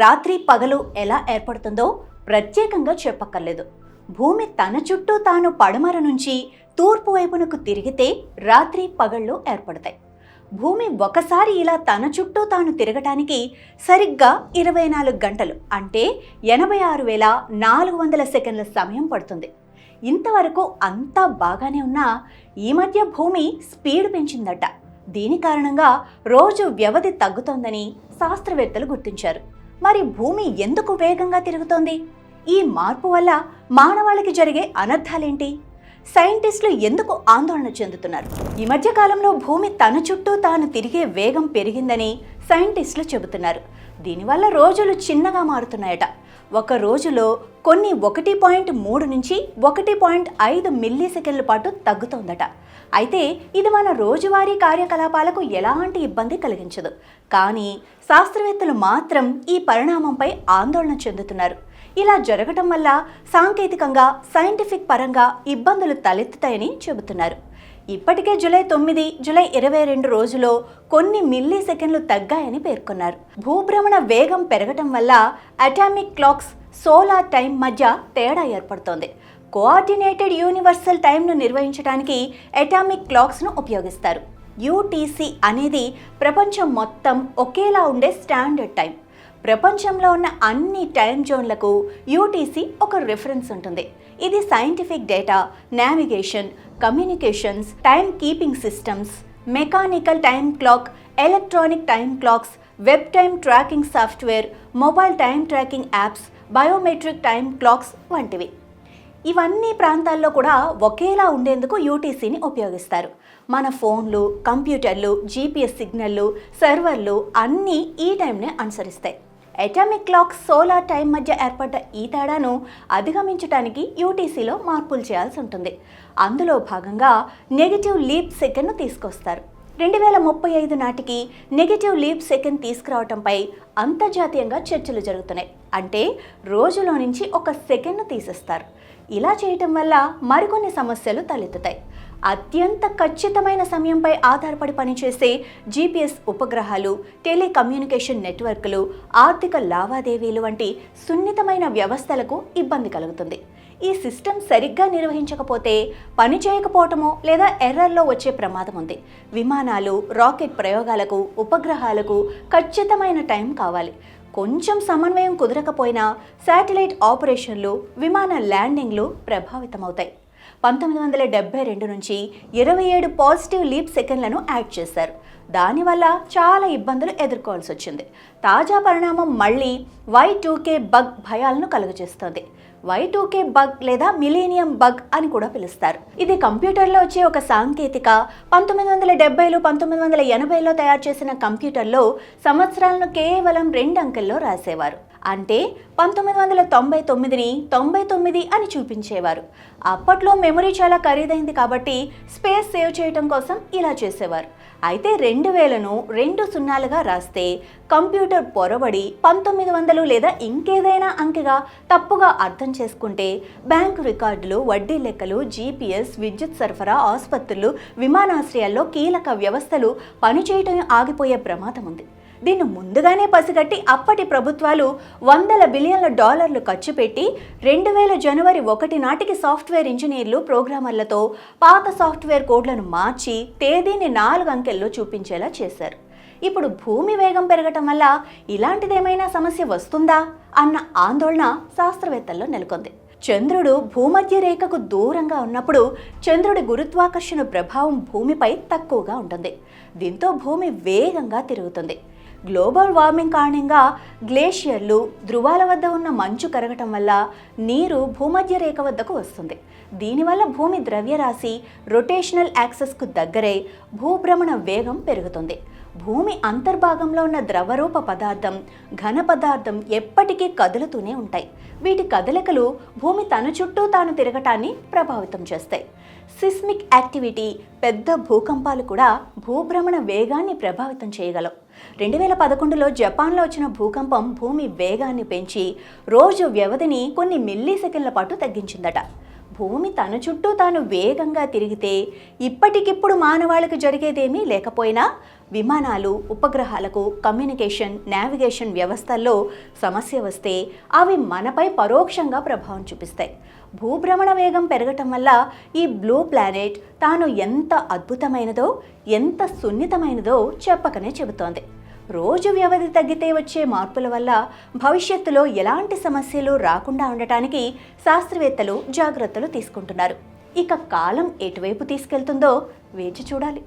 రాత్రి పగలు ఎలా ఏర్పడుతుందో ప్రత్యేకంగా చెప్పక్కర్లేదు. భూమి తన చుట్టూ తాను పడమర నుంచి తూర్పు వైపునకు తిరిగితే రాత్రి పగళ్ళు ఏర్పడతాయి. భూమి ఒకసారి ఇలా తన చుట్టూ తాను తిరగటానికి సరిగ్గా 24 గంటలు అంటే 86,400 సెకండ్ల సమయం పడుతుంది. ఇంతవరకు అంతా బాగానే ఉన్నా ఈ మధ్య భూమి స్పీడ్ పెంచిందట. దీని కారణంగా రోజు వ్యవధి తగ్గుతోందని శాస్త్రవేత్తలు గుర్తించారు. మరి భూమి ఎందుకు వేగంగా తిరుగుతోంది? ఈ మార్పు వల్ల మానవాళికి జరిగే అనర్థాలేంటి? సైంటిస్టులు ఎందుకు ఆందోళన చెందుతున్నారు? ఈ మధ్య కాలంలో భూమి తన చుట్టూ తాను తిరిగే వేగం పెరిగిందని సైంటిస్టులు చెబుతున్నారు. దీనివల్ల రోజులు చిన్నగా మారుతున్నాయట. ఒక రోజులో కొన్ని 1.3 నుంచి 1.5 మిల్లీ సెకండ్ల పాటు తగ్గుతోందట. అయితే ఇది మన రోజువారీ కార్యకలాపాలకు ఎలాంటి ఇబ్బంది కలిగించదు. కానీ శాస్త్రవేత్తలు మాత్రం ఈ పరిణామంపై ఆందోళన చెందుతున్నారు. ఇలా జరగటం వల్ల సాంకేతికంగా సైంటిఫిక్ పరంగా ఇబ్బందులు తలెత్తుతాయని చెబుతున్నారు. ఇప్పటికే జూలై 9, జూలై 22 రోజులో కొన్ని మిల్లీ సెకండ్లు తగ్గాయని పేర్కొన్నారు. భూభ్రమణ వేగం పెరగటం వల్ల అటామిక్ క్లాక్స్, సోలార్ టైం మధ్య తేడా ఏర్పడుతోంది. కోఆర్డినేటెడ్ యూనివర్సల్ టైంను నిర్వహించడానికి అటామిక్ క్లాక్స్ను ఉపయోగిస్తారు. యూటీసీ అనేది ప్రపంచం మొత్తం ఒకేలా ఉండే స్టాండర్డ్ టైం. ప్రపంచంలో ఉన్న అన్ని టైం జోన్లకు యూటీసీ ఒక రిఫరెన్స్ ఉంటుంది. ఇది scientific data, navigation, communications, time keeping systems, mechanical time clock, electronic time clocks, web time tracking software, mobile time tracking apps, biometric time clocks వంటివి. ఇవన్నీ ప్రాంతాల్లో కూడా ఒకేలా ఉండేందుకు యూటీసీని ఉపయోగిస్తారు. మన ఫోన్లు, కంప్యూటర్లు, జీపీఎస్ సిగ్నల్లు, సర్వర్లు అన్నీ ఈ టైంనే అనుసరిస్తాయి. అటామిక్ క్లాక్, సోలార్ టైం మధ్య ఏర్పడ్డ ఈ తేడాను అధిగమించడానికి యూటీసీలో మార్పులు చేయాల్సి ఉంటుంది. అందులో భాగంగా నెగటివ్ లీప్ సెకండ్ను తీసుకొస్తారు. 2035 నాటికి నెగటివ్ లీప్ సెకండ్ తీసుకురావటంపై అంతర్జాతీయంగా చర్చలు జరుగుతున్నాయి. అంటే రోజులో నుంచి 1 సెకండ్ను తీసేస్తారు. ఇలా చేయటం వల్ల మరికొన్ని సమస్యలు తలెత్తుతాయి. అత్యంత ఖచ్చితమైన సమయంపై ఆధారపడి పనిచేసే జీపీఎస్ ఉపగ్రహాలు, టెలికమ్యూనికేషన్ నెట్వర్క్లు, ఆర్థిక లావాదేవీలు వంటి సున్నితమైన వ్యవస్థలకు ఇబ్బంది కలుగుతుంది. ఈ సిస్టమ్ సరిగ్గా నిర్వహించకపోతే పని చేయకపోవటమో లేదా ఎర్రర్లో వచ్చే ప్రమాదం ఉంది. విమానాలు, రాకెట్ ప్రయోగాలకు, ఉపగ్రహాలకు ఖచ్చితమైన టైం కావాలి. కొంచెం సమన్వయం కుదరకపోయినా శాటిలైట్ ఆపరేషన్లు, విమాన ల్యాండింగ్లు ప్రభావితమవుతాయి. 1972 నుంచి 27 పాజిటివ్ లీప్ సెకండ్లను యాడ్ చేశారు. దానివల్ల చాలా ఇబ్బందులు ఎదుర్కోవాల్సి వచ్చింది. తాజా పరిణామం మళ్ళీ Y2K బగ్ భయాలను కలుగజేస్తుంది. Y2K బగ్ లేదా మిలీనియం బగ్ అని కూడా పిలుస్తారు. ఇది కంప్యూటర్లో వచ్చే ఒక సాంకేతిక. 1970లు, 1980లో తయారు చేసిన కంప్యూటర్లో సంవత్సరాలను కేవలం 2 అంకెల్లో రాసేవారు. అంటే 1999ని 99 అని చూపించేవారు. అప్పట్లో మెమరీ చాలా ఖరీదైంది కాబట్టి స్పేస్ సేవ్ చేయడం కోసం ఇలా చేసేవారు. అయితే 2000ను 2 సున్నాలుగా రాస్తే కంప్యూటర్ పొరబడి 1900 లేదా ఇంకేదైనా అంకెగా తప్పుగా అర్థం చేసుకుంటే బ్యాంకు రికార్డులు, వడ్డీ లెక్కలు, జీపీఎస్, విద్యుత్ సరఫరా, ఆసుపత్రులు, విమానాశ్రయాల్లో కీలక వ్యవస్థలు పనిచేయటం ఆగిపోయే ప్రమాదం ఉంది. దీన్ని ముందుగానే పసిగట్టి అప్పటి ప్రభుత్వాలు $100 బిలియన్ల ఖర్చు పెట్టి 2000 జనవరి 1 నాటికి సాఫ్ట్వేర్ ఇంజనీర్లు, ప్రోగ్రామర్లతో పాత సాఫ్ట్వేర్ కోడ్లను మార్చి తేదీని 4 అంకెల్లో చూపించేలా చేశారు. ఇప్పుడు భూమి వేగం పెరగటం వల్ల ఇలాంటిదేమైనా సమస్య వస్తుందా అన్న ఆందోళన శాస్త్రవేత్తల్లో నెలకొంది. చంద్రుడు భూమధ్య రేఖకు దూరంగా ఉన్నప్పుడు చంద్రుడి గురుత్వాకర్షణ ప్రభావం భూమిపై తక్కువగా ఉంటుంది. దీంతో భూమి వేగంగా తిరుగుతుంది. గ్లోబల్ వార్మింగ్ కారణంగా గ్లేషియర్లు, ధృవాల వద్ద ఉన్న మంచు కరగటం వల్ల నీరు భూమధ్య రేఖ వద్దకు వస్తుంది. దీనివల్ల భూమి ద్రవ్యరాశి రొటేషనల్ యాక్సెస్కు దగ్గరై భూభ్రమణ వేగం పెరుగుతుంది. భూమి అంతర్భాగంలో ఉన్న ద్రవరూప పదార్థం, ఘన పదార్థం ఎప్పటికీ కదులుతూనే ఉంటాయి. వీటి కదలికలు భూమి తన చుట్టూ తాను తిరగటాన్ని ప్రభావితం చేస్తాయి. సిస్మిక్ యాక్టివిటీ, పెద్ద భూకంపాలు కూడా భూభ్రమణ వేగాన్ని ప్రభావితం చేయగలవు. 2011లో జపాన్లో వచ్చిన భూకంపం భూమి వేగాన్ని పెంచి రోజు వ్యవధిని కొన్ని మిల్లీ సెకండ్ల పాటు తగ్గించిందట. భూమి తన చుట్టూ తాను వేగంగా తిరిగితే ఇప్పటికిప్పుడు మానవాళికి జరిగేదేమీ లేకపోయినా విమానాలు, ఉపగ్రహాలకు కమ్యూనికేషన్, నావిగేషన్ వ్యవస్థల్లో సమస్య వస్తే అవి మనపై పరోక్షంగా ప్రభావం చూపిస్తాయి. భూభ్రమణ వేగం పెరగటం వల్ల ఈ బ్లూ ప్లానెట్ తాను ఎంత అద్భుతమైనదో, ఎంత సున్నితమైనదో చెప్పకనే చెబుతోంది. రోజు వ్యవధి తగ్గితే వచ్చే మార్పుల వల్ల భవిష్యత్తులో ఎలాంటి సమస్యలు రాకుండా ఉండటానికి శాస్త్రవేత్తలు జాగ్రత్తలు తీసుకుంటున్నారు. ఇక కాలం ఎటువైపు తీసుకెళ్తుందో వేచి చూడాలి.